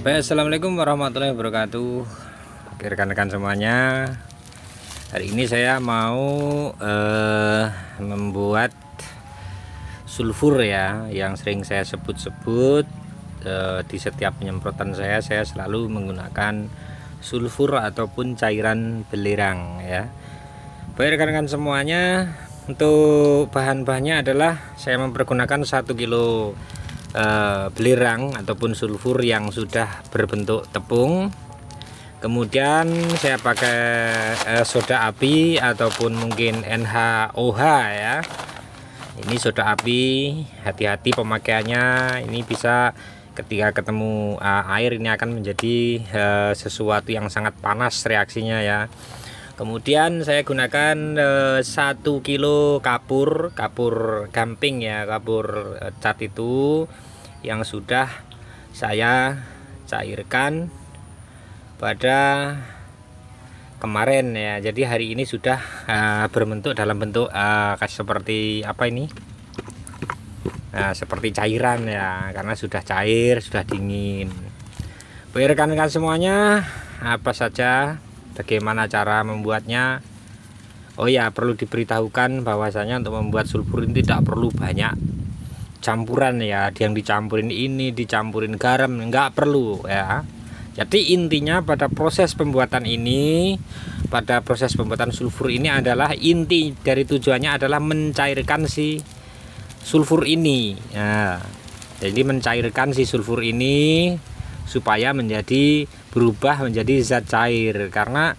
Baik, assalamualaikum warahmatullahi wabarakatuh. Oke, rekan-rekan semuanya, hari ini saya mau membuat sulfur ya, yang sering saya sebut-sebut di setiap penyemprotan saya selalu menggunakan sulfur ataupun cairan belerang ya. Baik rekan-rekan semuanya, untuk bahan-bahannya adalah saya mempergunakan 1 kilo belerang ataupun sulfur yang sudah berbentuk tepung. Kemudian saya pakai soda api ataupun mungkin NaOH ya. Ini soda api, hati-hati pemakaiannya. Ini bisa ketika ketemu air ini akan menjadi sesuatu yang sangat panas reaksinya ya. Kemudian saya gunakan 1 kilo kapur gamping ya, kapur cat itu yang sudah saya cairkan pada kemarin ya. Jadi hari ini sudah berbentuk dalam bentuk seperti apa ini? Seperti cairan ya, karena sudah cair, sudah dingin. Baik rekan-rekan semuanya, apa saja, bagaimana cara membuatnya? Oh ya, perlu diberitahukan bahwasanya untuk membuat sulfur ini tidak perlu banyak campuran ya. Yang dicampurin ini, dicampurin garam, nggak perlu ya. Jadi intinya pada proses pembuatan ini, pada proses pembuatan sulfur ini adalah inti dari tujuannya adalah mencairkan si sulfur ini ya. Jadi mencairkan si sulfur ini supaya berubah menjadi zat cair. Karena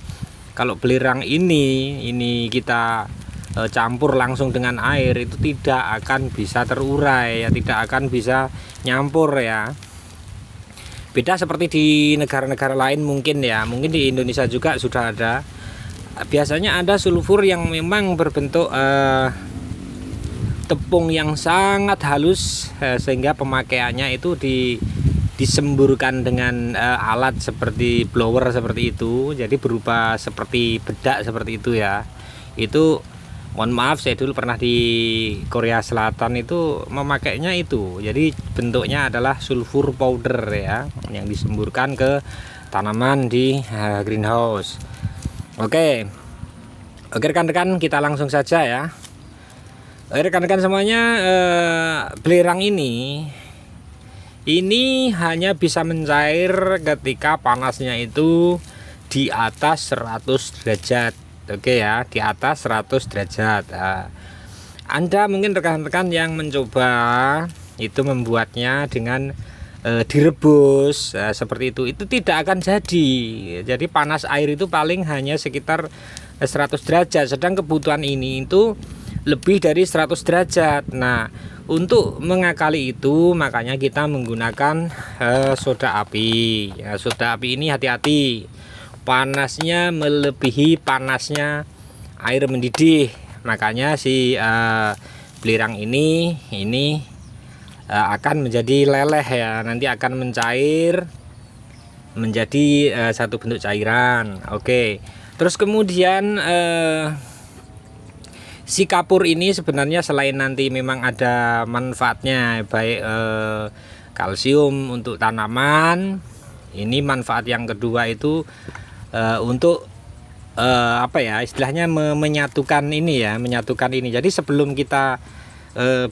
kalau belerang ini kita campur langsung dengan air, itu tidak akan bisa terurai ya, tidak akan bisa nyampur ya. Beda seperti di negara-negara lain mungkin ya, mungkin di Indonesia juga sudah ada. Biasanya ada sulfur yang memang berbentuk tepung yang sangat halus sehingga pemakaiannya itu disemburkan dengan alat seperti blower seperti itu, jadi berupa seperti bedak seperti itu ya. Itu mohon maaf, saya dulu pernah di Korea Selatan itu memakainya itu. Jadi bentuknya adalah sulfur powder ya, yang disemburkan ke tanaman di greenhouse. Oke rekan-rekan, kita langsung saja ya. Rekan-rekan semuanya, belerang ini hanya bisa mencair ketika panasnya itu di atas 100 derajat. Oke ya, di atas 100 derajat. Anda mungkin rekan-rekan yang mencoba itu membuatnya dengan direbus seperti itu tidak akan jadi. Jadi panas air itu paling hanya sekitar 100 derajat, sedang kebutuhan ini itu lebih dari 100 derajat. Nah, untuk mengakali itu makanya kita menggunakan soda api ya. Soda api ini hati-hati, panasnya melebihi panasnya air mendidih. Makanya si belerang ini akan menjadi leleh ya, nanti akan mencair menjadi satu bentuk cairan. Oke, terus kemudian si kapur ini sebenarnya selain nanti memang ada manfaatnya, baik kalsium untuk tanaman, ini manfaat yang kedua itu untuk apa ya, istilahnya menyatukan ini ya, menyatukan ini. Jadi sebelum kita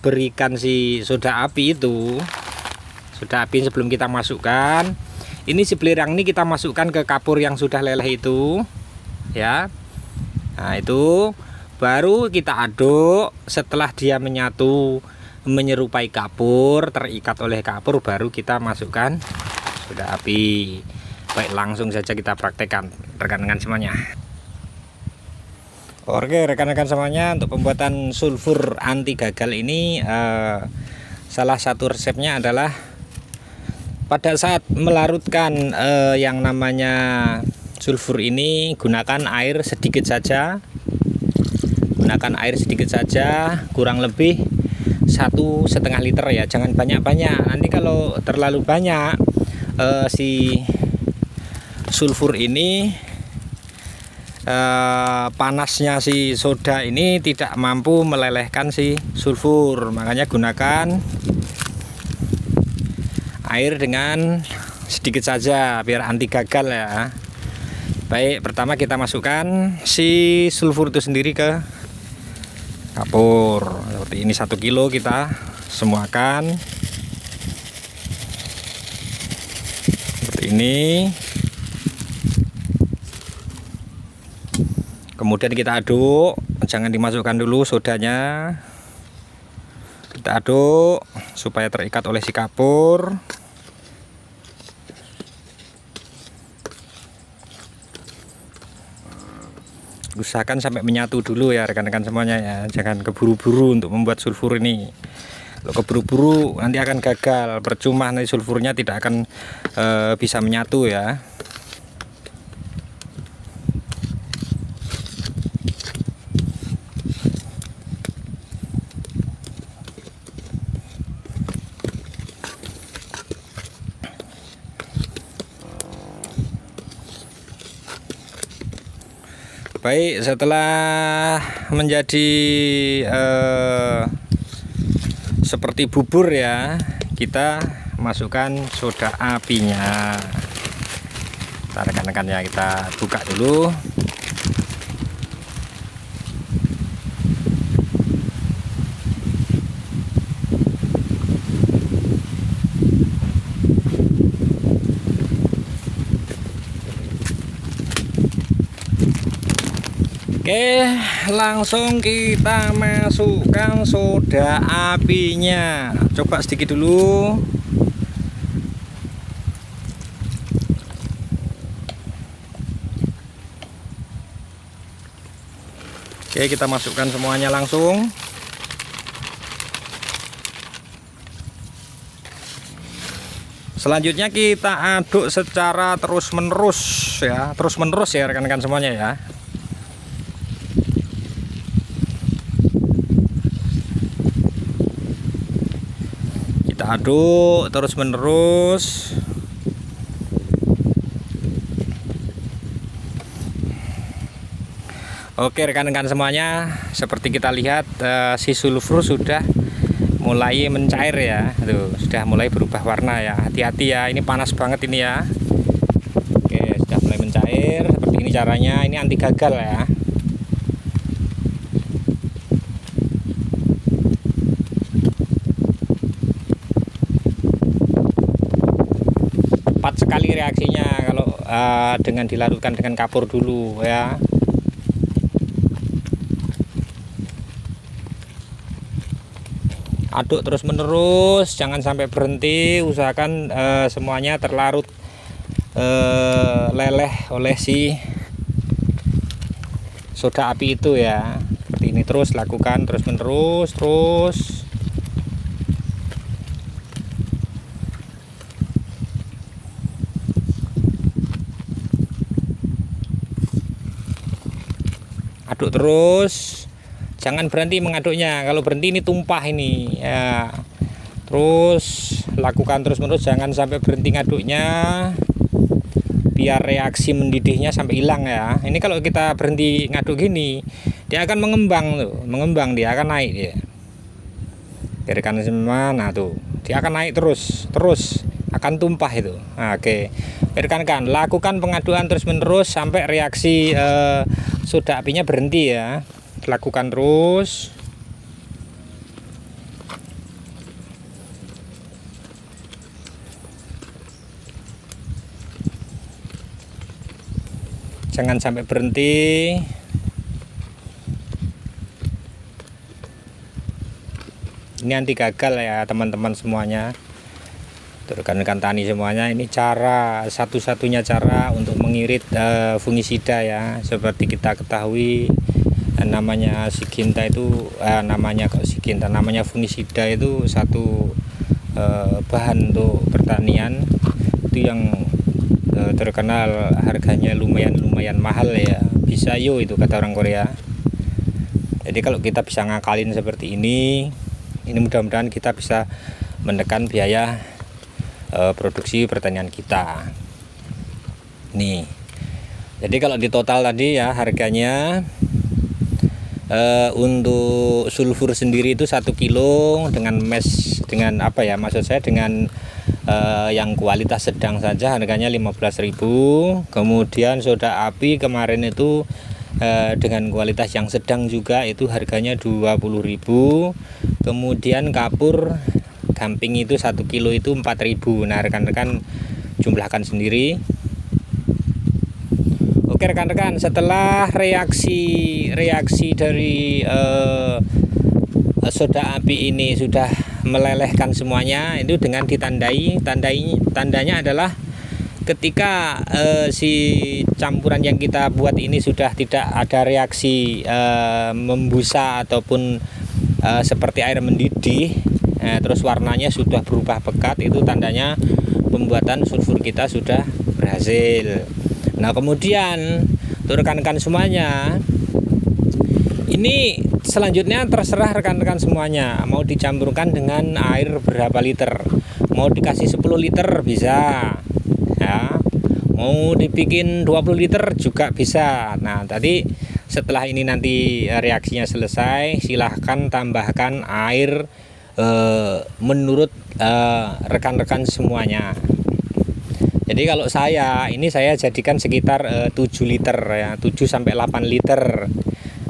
berikan si soda api itu, soda api sebelum kita masukkan, ini si belerang ini kita masukkan ke kapur yang sudah leleh itu ya. Nah itu baru kita aduk. Setelah dia menyatu menyerupai kapur, terikat oleh kapur, baru kita masukkan soda api. Baik, langsung saja kita praktekkan rekan-rekan semuanya. Oke rekan-rekan semuanya, untuk pembuatan sulfur anti gagal ini salah satu resepnya adalah pada saat melarutkan yang namanya sulfur ini, gunakan air sedikit saja. Gunakan air sedikit saja, kurang lebih 1,5 liter ya, jangan banyak-banyak. Nanti kalau terlalu banyak si sulfur ini, panasnya si soda ini tidak mampu melelehkan si sulfur. Makanya gunakan air dengan sedikit saja biar anti gagal ya. Baik, pertama kita masukkan si sulfur itu sendiri ke kapur. Seperti ini 1 kilo kita semuakan. Seperti ini. Kemudian kita aduk, jangan dimasukkan dulu sodanya. Kita aduk supaya terikat oleh si kapur. Usahakan sampai menyatu dulu ya rekan-rekan semuanya ya, jangan keburu-buru untuk membuat sulfur ini. Kalau keburu-buru nanti akan gagal, percuma, nanti sulfurnya tidak akan bisa menyatu ya. Baik, setelah menjadi seperti bubur ya, kita masukkan soda apinya. Kita rekan-rekan ya, kita buka dulu. Oke, langsung kita masukkan soda apinya. Coba sedikit dulu. Oke, kita masukkan semuanya langsung. Selanjutnya kita aduk secara terus-menerus ya, terus-menerus ya rekan-rekan semuanya ya. Aduk terus menerus. Oke rekan-rekan semuanya, seperti kita lihat si sulfur sudah mulai mencair ya. Tuh, sudah mulai berubah warna ya. Hati-hati ya, ini panas banget ini ya. Oke, sudah mulai mencair. Seperti ini caranya, ini anti gagal ya. Cepat sekali reaksinya kalau dengan dilarutkan dengan kapur dulu ya. Aduk terus menerus, jangan sampai berhenti. Usahakan semuanya terlarut leleh oleh si soda api itu ya. Seperti ini terus lakukan terus menerus terus. Aduk terus, jangan berhenti mengaduknya. Kalau berhenti ini tumpah ini ya. Terus lakukan terus menerus, jangan sampai berhenti ngaduknya, biar reaksi mendidihnya sampai hilang ya. Ini kalau kita berhenti ngaduk gini, dia akan mengembang tuh, mengembang, dia akan naik ya. Rekan semua, nah tuh dia akan naik terus akan tumpah itu. Nah, oke rekan-rekan, lakukan pengaduan terus menerus sampai reaksi soda apinya berhenti ya. Lakukan terus. Jangan sampai berhenti. Ini anti gagal ya teman-teman semuanya. Rekan-rekan tani semuanya, ini cara satu-satunya cara untuk mengirit fungisida ya. Seperti kita ketahui namanya Syngenta itu namanya fungisida itu satu bahan untuk pertanian itu yang terkenal harganya lumayan mahal ya. Bisayo itu kata orang Korea. Jadi kalau kita bisa ngakalin seperti ini mudah-mudahan kita bisa menekan biaya produksi pertanian kita nih. Jadi kalau di total tadi ya harganya untuk sulfur sendiri itu 1 kilo dengan mes, dengan apa ya, maksud saya dengan yang kualitas sedang saja harganya 15.000. Kemudian soda api kemarin itu dengan kualitas yang sedang juga itu harganya 20.000. Kemudian kapur gamping itu 1 kilo itu 4.000. Nah rekan-rekan jumlahkan sendiri. Oke rekan-rekan, setelah reaksi dari soda api ini sudah melelehkan semuanya, itu dengan tandanya adalah ketika si campuran yang kita buat ini sudah tidak ada reaksi membusa ataupun seperti air mendidih, terus warnanya sudah berubah pekat, itu tandanya pembuatan sulfur kita sudah berhasil. Nah kemudian untuk rekan-rekan semuanya, ini selanjutnya terserah rekan-rekan semuanya mau dicampurkan dengan air berapa liter. Mau dikasih 10 liter bisa ya, mau dibikin 20 liter juga bisa. Nah tadi setelah ini nanti reaksinya selesai, silahkan tambahkan air menurut rekan-rekan semuanya. Jadi kalau saya jadikan sekitar 7 liter ya, 7 sampai 8 liter.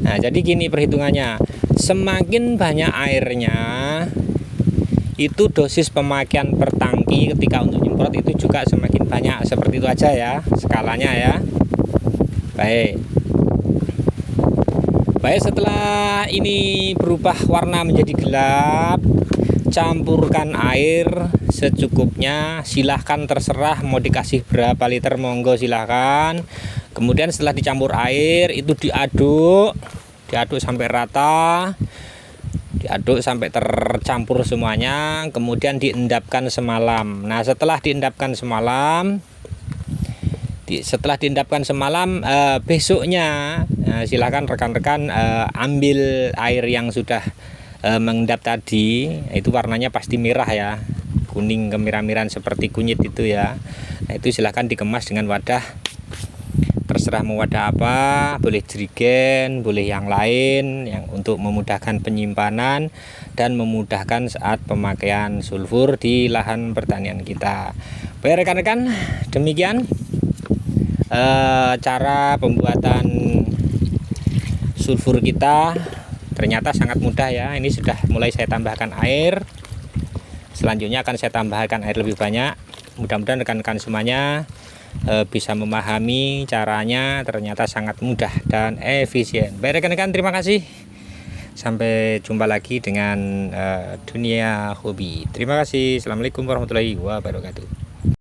Nah, jadi gini perhitungannya. Semakin banyak airnya, itu dosis pemakaian per tangki ketika untuk nyemprot itu juga semakin banyak. Seperti itu aja ya skalanya ya. Baik. Baik, setelah ini berubah warna menjadi gelap, campurkan air secukupnya. Silahkan terserah mau dikasih berapa liter, monggo silahkan. Kemudian setelah dicampur air itu diaduk sampai rata, diaduk sampai tercampur semuanya. Kemudian diendapkan semalam. Nah setelah diendapkan semalam, besoknya silakan rekan-rekan ambil air yang sudah mengendap tadi, itu warnanya pasti merah ya, kuning kemerah-merahan seperti kunyit itu ya. Nah itu silahkan dikemas dengan wadah, terserah mau wadah apa, boleh jerigen, boleh yang lain, yang untuk memudahkan penyimpanan dan memudahkan saat pemakaian sulfur di lahan pertanian kita. Baik rekan-rekan, demikian cara pembuatan sulfur kita. Ternyata sangat mudah ya. Ini sudah mulai saya tambahkan air, selanjutnya akan saya tambahkan air lebih banyak. Mudah-mudahan rekan-rekan semuanya bisa memahami caranya. Ternyata sangat mudah dan efisien. Baik rekan-rekan, terima kasih. Sampai jumpa lagi dengan dunia hobi. Terima kasih. Assalamualaikum warahmatullahi wabarakatuh.